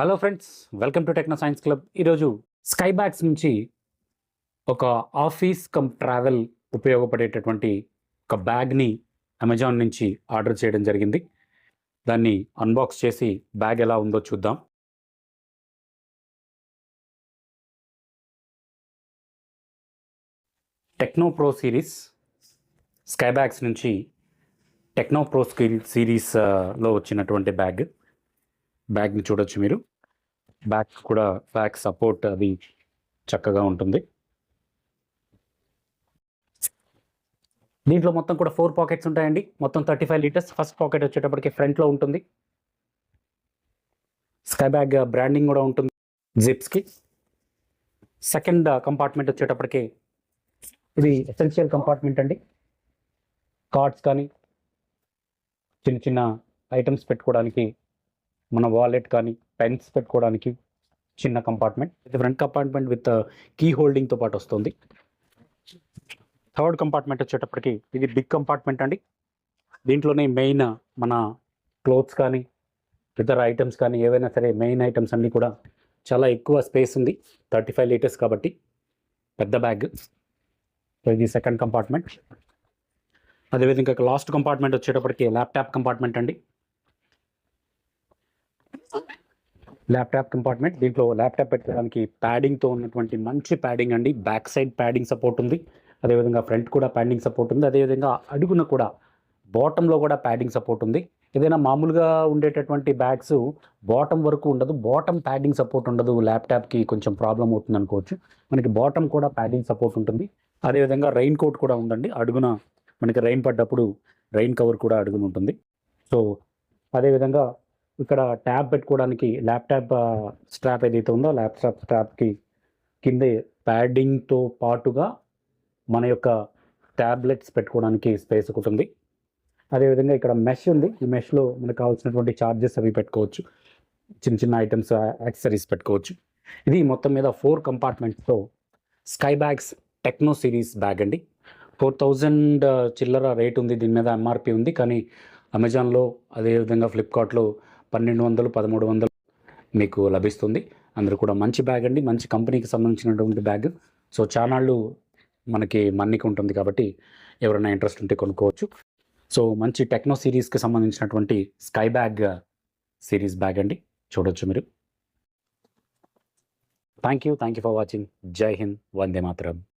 Hello friends, welcome to techno science club. ఈరోజు sky bags నుంచి ఒక ఆఫీస్ కమ్ ట్రావెల్ ఉపయోగపడేటటువంటి ఒక బ్యాగ్ని అమెజాన్ నుంచి ఆర్డర్ చేయడం జరిగింది. దాన్ని అన్బాక్స్ చేసి బ్యాగ్ ఎలా ఉందో చూద్దాం. Techno pro series sky bags నుంచి టెక్నో ప్రో సిరీస్లో వచ్చినటువంటి బ్యాగ్ని చూడొచ్చు మీరు. బ్యాక్ సపోర్ట్ అది చక్కగా ఉంటుంది. దీంట్లో మొత్తం కూడా 4 పాకెట్స్ ఉంటాయండి. మొత్తం 35 లీటర్స్. ఫస్ట్ పాకెట్ వచ్చేటప్పటికి ఫ్రంట్లో ఉంటుంది. స్కై బ్యాగ్ బ్రాండింగ్ కూడా ఉంటుంది జిప్స్కి. సెకండ్ కంపార్ట్మెంట్ వచ్చేటప్పటికి ఇది ఎసెన్షియల్ కంపార్ట్మెంట్ అండి. కార్డ్స్ కానీ చిన్న చిన్న ఐటమ్స్ పెట్టుకోవడానికి, మన వాలెట్ కానీ పెన్స్ పెట్టుకోవడానికి చిన్న కంపార్ట్మెంట్. ఇది ఫ్రంట్ కంపార్ట్మెంట్ విత్ కీ హోల్డింగ్తో పాటు వస్తుంది. థర్డ్ కంపార్ట్మెంట్ వచ్చేటప్పటికి ఇది బిగ్ కంపార్ట్మెంట్ అండి. దీంట్లోనే మెయిన్ మన క్లోత్స్ కానీ ఇతర ఐటమ్స్ కానీ ఏవైనా సరే మెయిన్ ఐటమ్స్ అన్నీ కూడా చాలా ఎక్కువ స్పేస్ ఉంది. 35 లీటర్స్ కాబట్టి పెద్ద బ్యాగ్. సో ఇది సెకండ్ కంపార్ట్మెంట్. అదేవిధంగా లాస్ట్ కంపార్ట్మెంట్ వచ్చేటప్పటికి ల్యాప్టాప్ కంపార్ట్మెంట్ అండి. Laptop compartment. దీంట్లో ల్యాప్టాప్ పెట్టడానికి ప్యాడింగ్తో ఉన్నటువంటి మంచి ప్యాడింగ్ అండి. బ్యాక్ సైడ్ ప్యాడింగ్ సపోర్ట్ ఉంది. అదేవిధంగా ఫ్రంట్ కూడా ప్యాడింగ్ సపోర్ట్ ఉంది. అదేవిధంగా అడుగున కూడా బాటంలో కూడా ప్యాడింగ్ సపోర్ట్ ఉంది. ఏదైనా మామూలుగా ఉండేటటువంటి బ్యాగ్స్ బాటం వరకు ఉండదు, బాటం ప్యాడింగ్ సపోర్ట్ ఉండదు. ల్యాప్టాప్కి కొంచెం ప్రాబ్లం అవుతుంది అనుకోవచ్చు. మనకి బాటం కూడా ప్యాడింగ్ సపోర్ట్ ఉంటుంది. అదేవిధంగా రెయిన్ కోట్ కూడా ఉందండి. అడుగున మనకి రెయిన్ పడ్డప్పుడు రెయిన్ కవర్ కూడా అడుగున ఉంటుంది. సో అదేవిధంగా ఇక్కడ ట్యాబ్ పెట్టుకోవడానికి ల్యాప్టాప్ స్ట్రాప్ ఏదైతే ఉందో ల్యాప్టాప్ స్ట్రాప్కి కిందే ప్యాడింగ్తో పాటుగా మన యొక్క ట్యాబ్లెట్స్ పెట్టుకోవడానికి స్పేస్ ఒకటి ఉంది. అదేవిధంగా ఇక్కడ మెష్ ఉంది. ఈ మెష్లో మనకు కావాల్సినటువంటి చార్జెస్ అవి పెట్టుకోవచ్చు. చిన్న చిన్న ఐటమ్స్ యాక్సెసరీస్ పెట్టుకోవచ్చు. ఇది మొత్తం మీద 4 కంపార్ట్మెంట్స్తో sky bags techno series bag అండి. 4000 చిల్లర రేట్ ఉంది. దీని మీద ఎంఆర్పి ఉంది. కానీ అమెజాన్లో అదేవిధంగా ఫ్లిప్కార్ట్లో 1200, 1300 మీకు లభిస్తుంది. అందరూ కూడా మంచి బ్యాగ్ అండి. మంచి కంపెనీకి సంబంధించినటువంటి బ్యాగ్. సో చానాళ్ళు మనకి మన్నిక ఉంటుంది కాబట్టి ఎవరైనా ఇంట్రెస్ట్ ఉంటే కొనుక్కోవచ్చు. సో మంచి టెక్నో సిరీస్కి సంబంధించినటువంటి స్కై బ్యాగ్ సిరీస్ బ్యాగ్ అండి. చూడొచ్చు మీరు. Thank you for watching. జై హింద్, వందే మాతరం.